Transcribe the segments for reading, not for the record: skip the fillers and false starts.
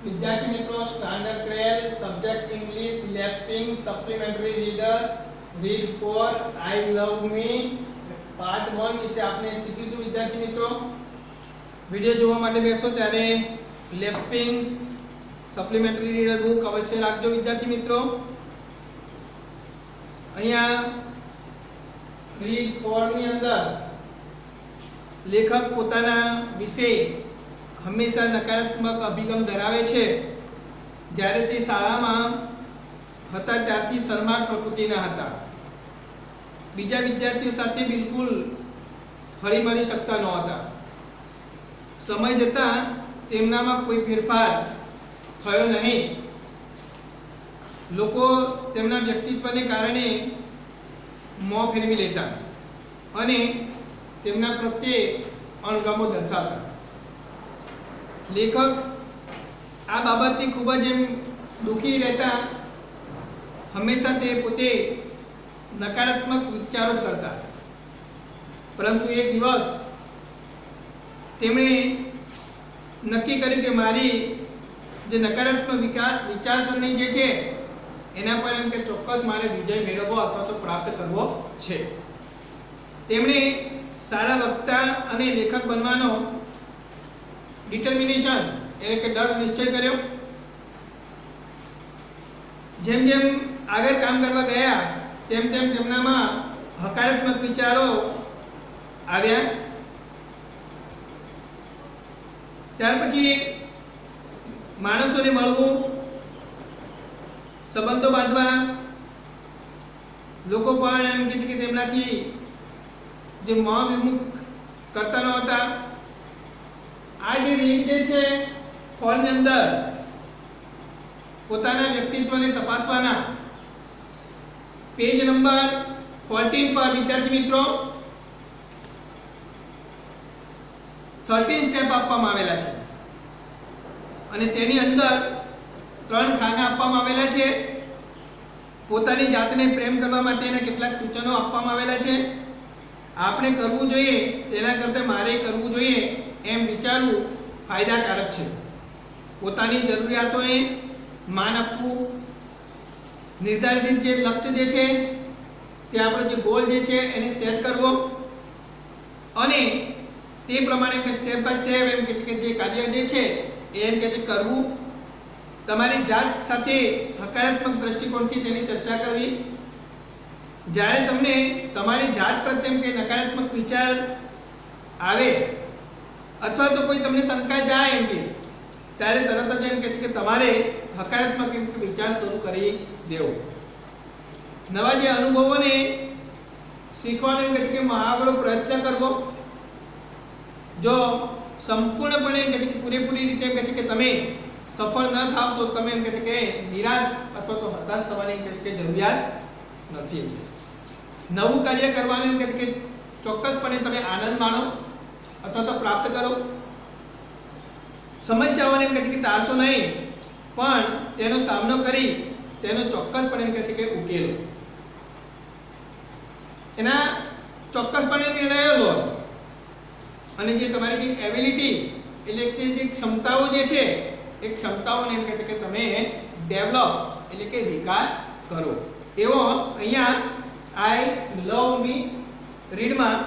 विद्यार्थी मित्रों, standard 12 subject English lapping supplementary reader read for I love me part 1 વિશે આપણે શીખીશું। વિદ્યાર્થી મિત્રો, વિડિયો જોવા માટે બેસો ત્યારે લેપિંગ સપ્લીમેન્ટરી રીડર બુક અવશ્ય રાખજો। વિદ્યાર્થી મિત્રો, અહીંયા રીડ ફોર ની અંદર લેખક પોતાના વિશે હંમેશા નકારાત્મક અભિગમ ધરાવે છે। જ્યારે તે શાળામાં હતા ત્યારથી શરમાળ પ્રકૃતિના હતા, બીજા વિદ્યાર્થીઓ સાથે બિલકુલ ફળી મળી શકતા નહોતા। સમય જતાં તેમનામાં કોઈ ફેરફાર થયો નહીં। લોકો તેમના વ્યક્તિત્વને કારણે મોં ફેરવી લેતા અને તેમના પ્રત્યે અણગમો દર્શાવતા। લેખક આ બાબતથી ખૂબ જ દુઃખી રહેતા। હંમેશા તે પોતે નકારાત્મક વિચારો જ કરતા, પરંતુ એક દિવસ તેમણે નક્કી કર્યું કે મારી જે નકારાત્મક વિચારસરણી જે છે એના પર એમ કે ચોક્કસ મારે વિજય મેળવવો અથવા તો પ્રાપ્ત કરવો છે। તેમણે સારા વક્તા અને લેખક બનવાનો ડિટર્મિનેશન એટલે કે દૃઢ નિશ્ચય કર્યો। જેમ જેમ આગળ કામ કરવા ગયા તેમ તેમ તેમનામાં હકારાત્મક વિચારો આવ્યા। ત્યાર પછી માણસોને મળવું, સંબંધો બાંધવા, લોકો પણ એમ કહે છે કે તેમનાથી જે મોહ વિમુખ કરતા નહોતા। આ જે રીડ જે છે ફોરની અંદર પોતાના વ્યક્તિત્વને તપાસવાના પેજ નંબર 14 પર વિદ્યાર્થી મિત્રો 13 સ્ટેપ આપવામાં આવેલા છે અને તેની અંદર 3 ખાના આપવામાં આવેલા છે। પોતાની જાતને પ્રેમ કરવા માટેના કેટલાક સૂચનો આપવામાં આવેલા છે। આપણે કરવું જોઈએ તેના કરતાં મારે કરવું જોઈએ એમ વિચારવું ફાયદાકારક છે। પોતાની જરૂરિયાતોને માન આપવું, નિર્ધારિત જે લક્ષ્ય જે છે તે આપણો જે ગોલ જે છે એને સેટ કરવો અને તે પ્રમાણે કે સ્ટેપ બાય સ્ટેપ એમ કે જે કાર્ય જે છે એમ કે કરવું। તમારી જાત સાથે હકારાત્મક દ્રષ્ટિકોણથી તેની ચર્ચા કરવી। જ્યારે તમને તમારી જાત પ્રત્યે કે નકારાત્મક વિચાર આવે અથવા તો કોઈ તમને શંકા જાય એમ કે ત્યારે તરત જ એમ કે તમારે હકારાત્મક વિચાર શરૂ કરી દેવો। નવા જે અનુભવોને શીખવાનો એમ કે મહાવરો પ્રયત્ન કરવો। જો સંપૂર્ણપણે એમ કે પૂરેપૂરી રીતે એમ કે તમે સફળ ન થાવ તો તમે એમ કે નિરાશ અથવા તો હતાશ થવાની એમ કે જરૂરિયાત નથી। નવું કાર્ય કરવાનું એમ કે ચોક્કસપણે તમે આનંદ માણો અથવા તો પ્રાપ્ત કરો। સમસ્યાઓને એમ કે ટાળશો નહીં, પણ તેનો સામનો કરી તેનો ચોક્કસપણે એમ કે ઉકેલો, એના ચોક્કસપણે નિર્ણયો લો અને જે તમારી જે એબિલિટી એટલે કે જે ક્ષમતાઓ જે છે એ ક્ષમતાઓને એમ કે તમે ડેવલપ એટલે કે વિકાસ કરો એવો અહીંયા આઈ લવ મી રીડમાં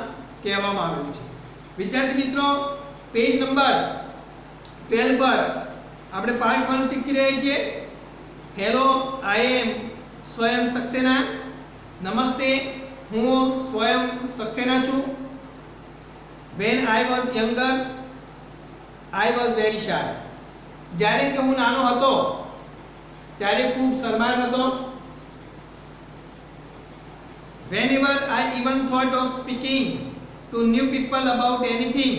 કહેવામાં આવેલું છે। વિદ્યાર્થી મિત્રો, પેજ નંબર 12 પર આપણે પાર્ટ 1 શીખી રહ્યા છીએ। હેલો, આઈ એમ સ્વયં સક્સેના। નમસ્તે, હું સ્વયં સક્સેના છું। When I was younger, I was very shy. જ્યારે કે હું નાનો હતો ત્યારે ખૂબ શરમાળ હતો। Whenever I even thought of speaking to new people about anything,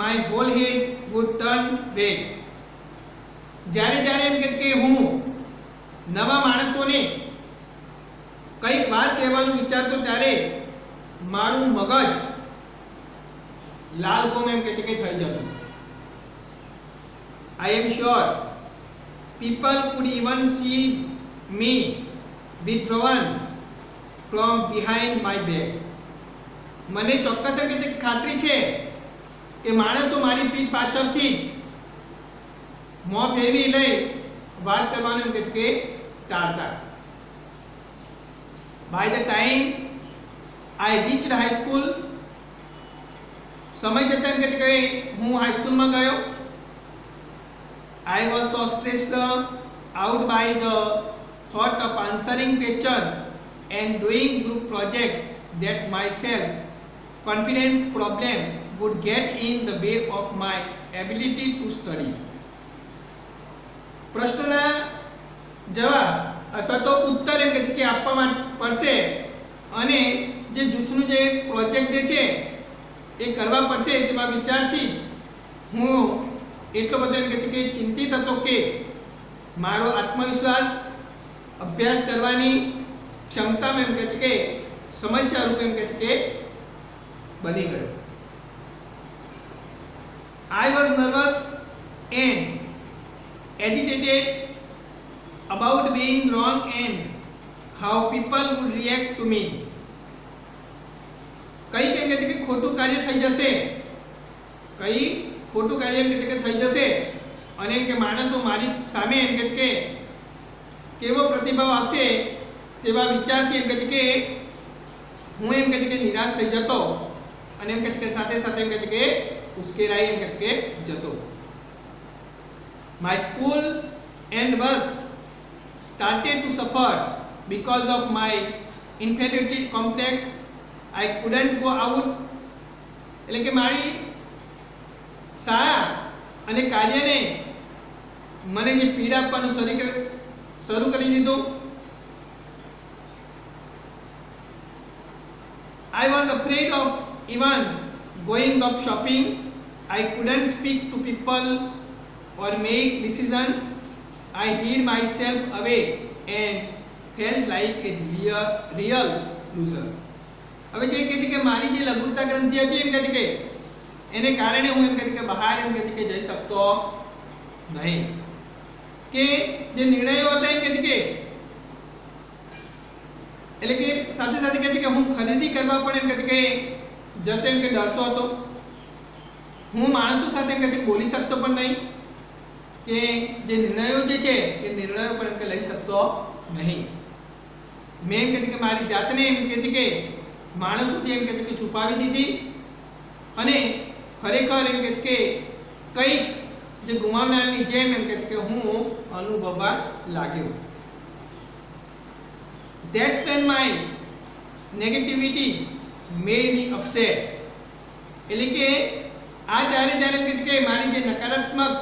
my whole head would turn red. જ્યારે જ્યારે એમ કે હું નવા માણસોને કંઈક વાત કહેવાનું વિચારતો ત્યારે મારું મગજ લાલ ગોમ એમ કે થઈ જતું। I am sure people could even see me withdrawn from behind my back. મને ચોક્કસ ખાતરી છે કે માણસો મારી પીઠ પાછળથી જ મોં ફેરવી લઈ વાત કરવાનું એમ કે ટાળતા. By the time I reached high school, સમય જતાં એમ કે હું હાઈસ્કૂલમાં ગયો. I was so stressed out by the thought of answering questions and doing group projects that my self-confidence problem would get in the way of my ability to study. પ્રશ્નના જવાબ અથવા તો ઉત્તર એમ કે આપવા પડશે અને જે જૂથનું જે પ્રોજેક્ટ જે છે એ કરવા પડશે તેમાં વિચારથી જ હું એટલો બધો એમ કે ચિંતિત હતો કે મારો આત્મવિશ્વાસ અભ્યાસ કરવાની ક્ષમતામાં એમ કે સમસ્યા રૂપ એમ કે બની ગયો. I was nervous and agitated about being wrong and how people would react to me. કઈ કેમ કે ખોટું કાર્ય થઈ જશે, કઈ ખોટું કાર્ય એમ કે થઈ જશે અને એમ કે માણસો મારી સામે એમ કે કેવો પ્રતિભાવ આવશે તેવા વિચારથી એમ કે હું એમ કે નિરાશ થઈ જતો અને એમ કે સાથે સાથે એમ કે ઉશ્કેરાઈ એમ કે જતો. My school and work started to suffer because of my inferiority complex. I couldn't go out. એટલે કે મારી શાળા અને કાર્યને મને જે પીડા આપવાનું શરૂ કરી દીધું. I was afraid of even going up shopping. I couldn't speak to people or make decisions. I hid myself away and felt like a real loser. હવે જે કહે છે કે મારી જે લઘુતા ગ્રંથિ હતી એમ કહે છે કે એને કારણે હું એમ કહે છે કે બહાર એમ કહે છે કે જઈ શકતો નહીં, કે જે નિર્ણયો હતા એમ કહે છે કે એટલે કે સાથે સાથે કહે છે કે હું ખરીદી કરવા પણ એમ કહે છે કે જતો એમ કે ડરતો હતો. હું માણસો સાથે એમ કહે છે કે બોલી શકતો પણ નહીં, કે જે નિર્ણયો જે છે એ નિર્ણયો પણ એમ કે લઈ શકતો નહીં. મેં એમ કહે છે કે મારી જાતને એમ કહે છે કે માણસોથી એમ કહે છે કે છુપાવી દીધી અને ખરેખર એમ કહે છે કે કંઈક જે ગુમાવનારની જેમ એમ કહે છે કે હું અનુભવવા લાગ્યો. That's when my negativity made me upset. એટલે કે આ ત્યારે જ્યારે એમ કહે છે કે મારી જે નકારાત્મક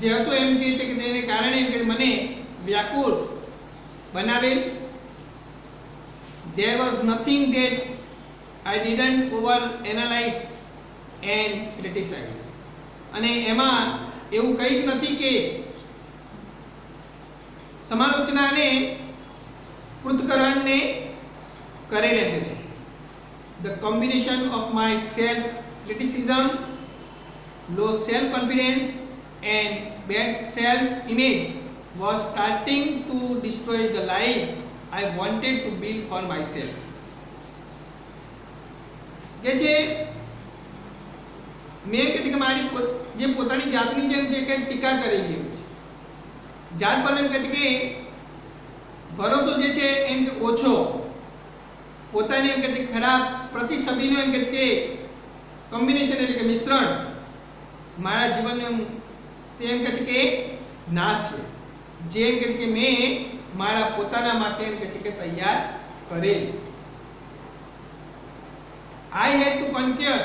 જે હતું એમ કહે છે કે તેને કારણે એમ કે મને વ્યાકુળ બનાવેલ. There was nothing that I didn't over analyze and criticize. અને એમાં એવું કંઈક નથી કે સમાલોચના અને પૃથ્થકરણને કરે રહેતે છે. The combination of my self criticism, low self confidence and bad self image was starting to destroy the life I wanted to build for myself. કે છે મેં કે છે કે મારી જે પોતાની જાતની જેમ જે કે ટીકા કરેલી છે, જાત પર એમ કે છે કે ભરોસો જે છે એમ કે ઓછો, પોતાની એમ કે છે ખરાબ પ્રતિછબીનો એમ કે છે કે કોમ્બિનેશન એટલે કે મિશ્રણ મારા જીવનનો તે એમ કે છે કે નાશ છે, જે એમ કે છે કે મેં મારા પોતાના માટે એમ કે છે કે તૈયાર કરેલ. I had to conquer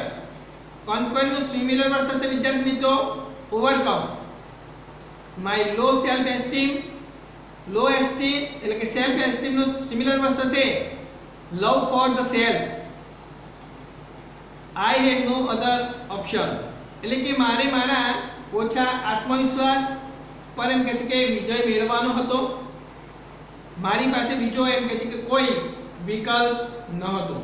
નો સિમિલર વર્ડ સાથે વિદ્યાર્થી મિત્રો overcome my low self esteem. Low esteem એટલે કે સેલ્ફ એસ્ટીમ નો સિમિલર વર્ડ થશે love for the self. I had no other option. એટલે કે મારે મારા ઓછા આત્મવિશ્વાસ પર એમ કે છે કે વિજય મેળવવાનો હતો. મારી પાસે બીજો એમ કે છે કે કોઈ વિકલ્પ ન હતો.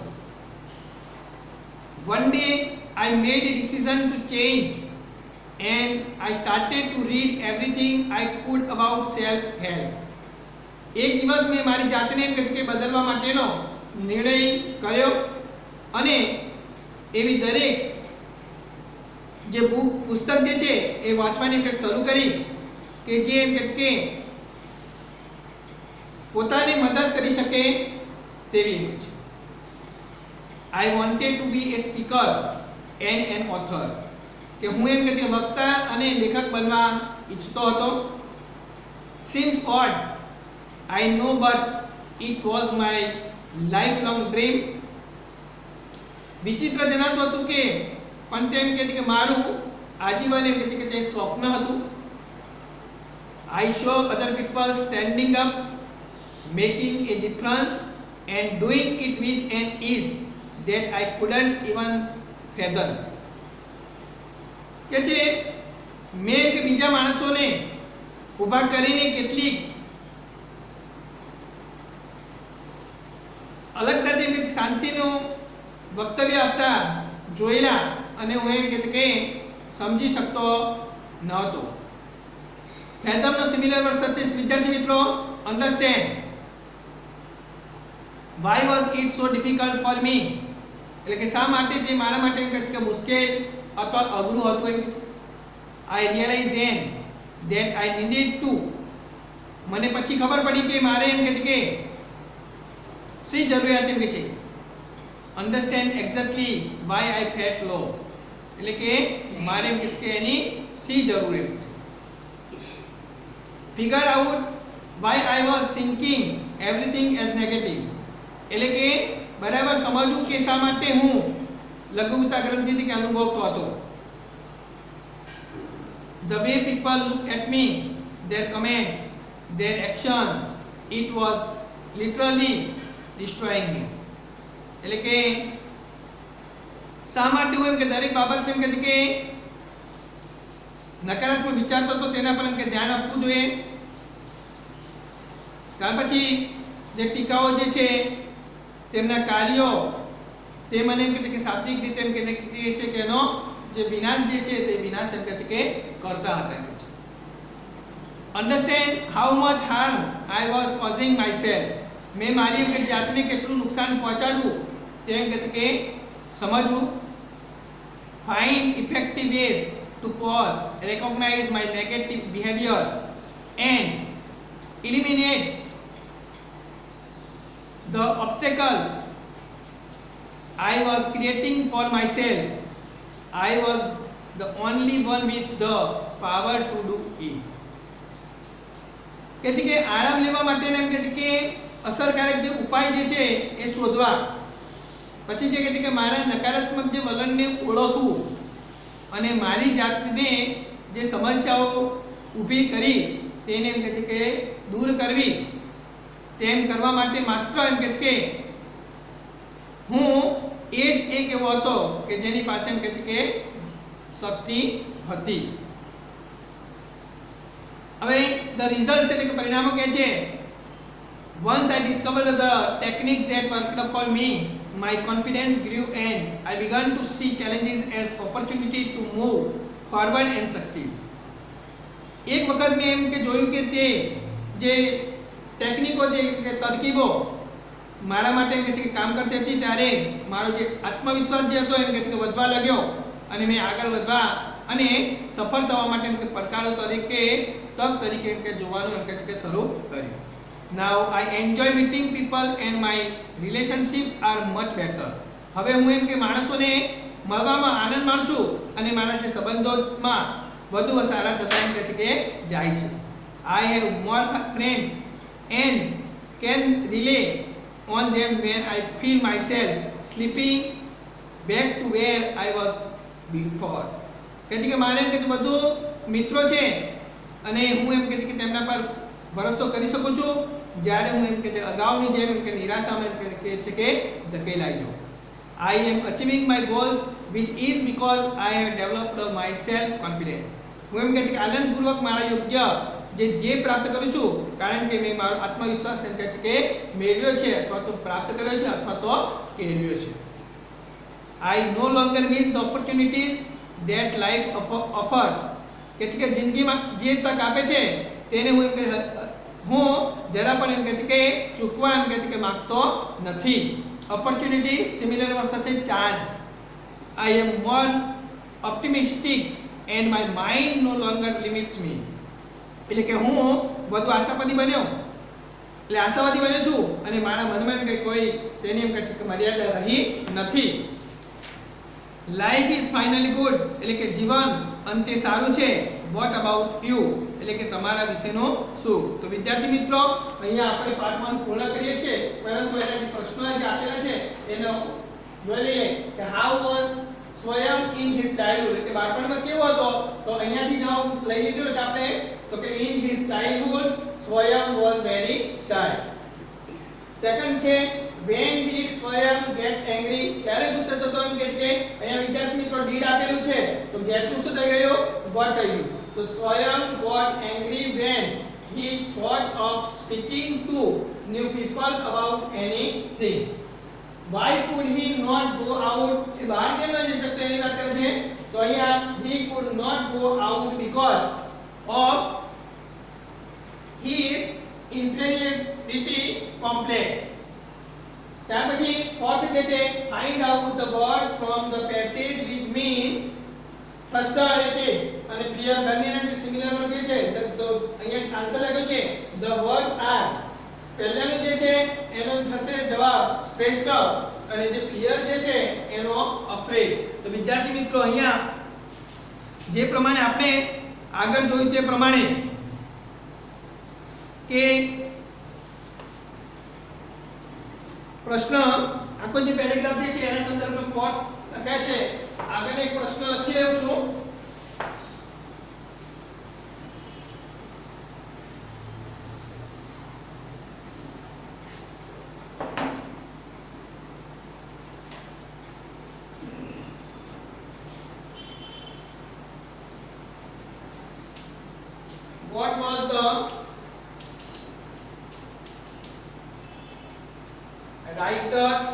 One day I made a decision to change and I started to read everything I could about self help. એક દિવસ મેં મારી જાતને એમ કે છે કે બદલવા માટેનો નિર્ણય કર્યો અને એવી દરેક જે પુસ્તક જે છે એ વાંચવાની એમ કે શરૂ કરી કે જે એમ કે પોતાની મદદ કરી શકે તેવી એમ છે. I wanted to be a speaker and an author, કે હું એમ કે વક્તા અને લેખક બનવા ઈચ્છતો હતો. Since odd I know but it was my life long dream. વિચિત્ર જણાતું હતું કે પણ તેમ કહે છે કે મારું આજીવન એમ કહે છે કે તે સ્વપ્ન હતું. I saw other people standing up, making a difference and doing it with an is that I couldn't even fathom. કે છે મેં કે બીજા માણસોને ઊભા કરીને કેટલીક અલગતાથી કે શાંતિનું વક્તવ્ય આપતા જોયેલા અને હું એમ કે સમજી શકતો ન હતો. ફેધમનો સિમિલર વર્ડ છે વિદ્યાર્થી મિત્રો, understand. why was it so difficult for me, એટલે કે શા માટે તે મારા માટે એમ કે મુશ્કેલ અથવા અઘરું હતું એમ. I realized then that I needed to, મને પછી ખબર પડી કે મારે એમ કે શી જરૂરિયાત એમ કે છે. Understand exactly why I felt low, એટલે કે મારે એમ કે એની શી જરૂર એમ છે. figure out why I was thinking everything as negative, એટલે કે બરાબર સમજવું કે શા માટે હું લઘુતા ગ્રંથિથી કે અનુભવતો હતો. The way people look at me, their comments, their actions, it was literally destroying me. એટલે કે શા માટે હું એમ કે દરેક બાબત એમ કે નકારાત્મક વિચારતો હતો તેના પર એમ કે ધ્યાન આપવું જોઈએ. ત્યાર પછી જે ટીકાઓ જે છે તેમના કાર્યો તે મને એમ કે શાબ્દિક રીતે એમ કે છે કે એનો જે વિનાશ જે છે તે વિનાશ એમ કે કરતા હતા એમ છે. Understand how much harm I was causing myself, મેં મારી એમ કે જાતને કેટલું નુકસાન પહોંચાડવું તે એમ કે સમજવું. Find effective ways to pause, recognise my negative behaviour and eliminate the obstacle I was creating for myself. I was the only one with the power to do it. કે છે કે આરામ લેવા માટે એમ કે છે કે અસરકારક જે ઉપાય જે છે એ શોધવા. પછી જે કહે છે કે મારા નકારાત્મક જે વલણને ઓળખવું અને મારી જાતને જે સમસ્યાઓ ઊભી કરી તેને એમ કહે છે કે દૂર કરવી. તેમ કરવા માટે માત્ર એમ કે છે કે હું એ જ એક એવો હતો કે જેની પાસે એમ કે છે કે શક્તિ હતી. હવે ધ રિઝલ્ટ્સ એટલે કે પરિણામો કહે છે once I discovered the techniques that worked for me, my confidence grew and I began to see challenges as opportunity to move forward and succeed. એક વખત મેં એમ કે જોયું કે તે જે ટેકનિકો જે તરકીબો મારા માટે એમ કે કામ કરતી હતી ત્યારે મારો જે આત્મવિશ્વાસ જે હતો એમ કે વધવા લાગ્યો અને મેં આગળ વધવા અને સફળ થવા માટે એમ કે પડકારો તરીકે તક તરીકે એમ કે જોવાનું એમ કે શરૂ કર્યું. Now I enjoy meeting people and my relationships are much better. હવે હું એમ કે માણસોને મળવામાં આનંદ માણું છું અને મારા જે સંબંધોમાં વધુ સારા થતા એમ કે જાય છે. I have more friends and can rely on them when I feel myself slipping back to where I was before. કહે છે કે મારે એમ કે વધુ મિત્રો છે અને હું એમ કે તેમના પર ભરોસો કરી શકું છું જ્યારે હું એમ કે અગાઉની જેમ કે નિરાશામાં એમ કે છે કે ધકેલાઈ જાઉં. I am achieving my goals with ease because I have developed my self confidence. હું એમ કે છે કે આનંદપૂર્વક મારા યોગ્ય જે ધ્યેય પ્રાપ્ત કરું છું કારણ કે મેં મારો આત્મવિશ્વાસ એમ કે છે કે મેળવ્યો છે અથવા તો પ્રાપ્ત કર્યો છે અથવા તો કેળવ્યો છે. I no longer miss the opportunities that life offers. કે છે કે જિંદગીમાં જે તક આપે છે તેને હું એમ કે હું જરા પણ એમ કે છે કે ચૂકવા એમ કે છે કે માંગતો નથી. ઓપોર્ચ્યુનિટી સિમિલર વર્ડ છે chance. I am more optimistic and my mind no longer limits me. એટલે કે હું વધુ આશાવાદી બન્યો, એટલે આશાવાદી બન્યો છું અને મારા મનમાં એમ કંઈ કોઈ તેની એમ કંઈ મર્યાદા રહી નથી. લાઈફ ઇઝ ફાઇનલી ગુડ, એટલે કે જીવન અંતે સારું છે. વોટ અબાઉટ યુ, એટલે કે તમારા વિશેનું શું? તો વિદ્યાર્થી મિત્રો, અહીંયા આપણે પાર્ટ 1 પૂર્ણ કરીએ છીએ, પરંતુ એના જે પ્રશ્નો જે આપેલા છે એનો જોઈ લઈએ કે હાઉ વોઝ સ્વયં ઇન હિઝ ચાઇલ્ડહુડ, એટલે કે બાળપણમાં કેવો હતો. તો અહીંયાથી જવાબ લઈ લીધો છે આપણે, તો કે ઇન હિઝ ચાઇલ્ડહુડ સ્વયં વોઝ વેરી શાય. સેકન્ડ છે when did સ્વયં get angry, ત્યારે ગુસ્સે થતો એમ કે છે. અહીંયા વિદ્યાર્થી મિત્રો did આપેલું છે, તો get નું શું થઈ ગયું? got થઈ ગયું. તો સ્વયં got angry when he thought of speaking to new people about anything. Why could he not go out, એ બહાર કેમ ન જઈ શકતો એની વાત કરે છે. તો અહીંયા he could not go out because of his inferiority complex. ત્યાર પછી fourth જે છે find out the words from the passage which mean frustrated અને fear બંનેના જે સિમિલર વર્ડ છે. તો અહીંયા આન્સર લખ્યો છે the words are, પહેલાનું જે છે એનો થશે જવાબ stressed અને જે fear જે છે એનો afraid. તો વિદ્યાર્થી મિત્રો, અહીંયા જે પ્રમાણે આપણે આગળ જોયું તે પ્રમાણે કે પ્રશ્ન આખો જે પેરેગ્રાફ જે છે એના સંદર્ભમાં કોટ લખાય છે. આગળ એક પ્રશ્ન લખી રહ્યો છું. What was the writer's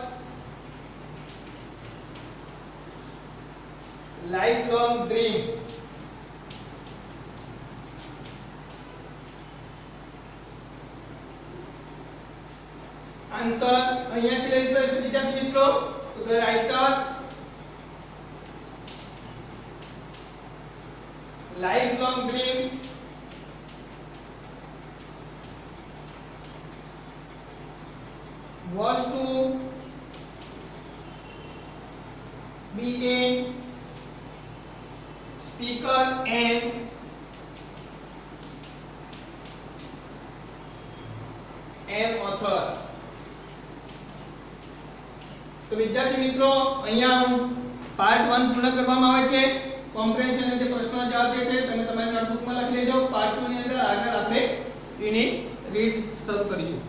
lifelong dream? Answer અહીંયાથી લઈ લો વિદ્યાર્થી મિત્રો. તો the writer's lifelong dream was to be a speaker and an author. તો વિદ્યાર્થી મિત્રો, અહીંયા પાર્ટ 1 પૂર્ણ કરવામાં આવે છે. કોમ્પ્રિહેન્શન જે પ્રશ્નનો જવાબ જે છે તમે તમારી નોટબુકમાં લખી લેજો. પાર્ટ 2 ની અંદર આગળ આપણે એની રીડ શરૂ કરીશું.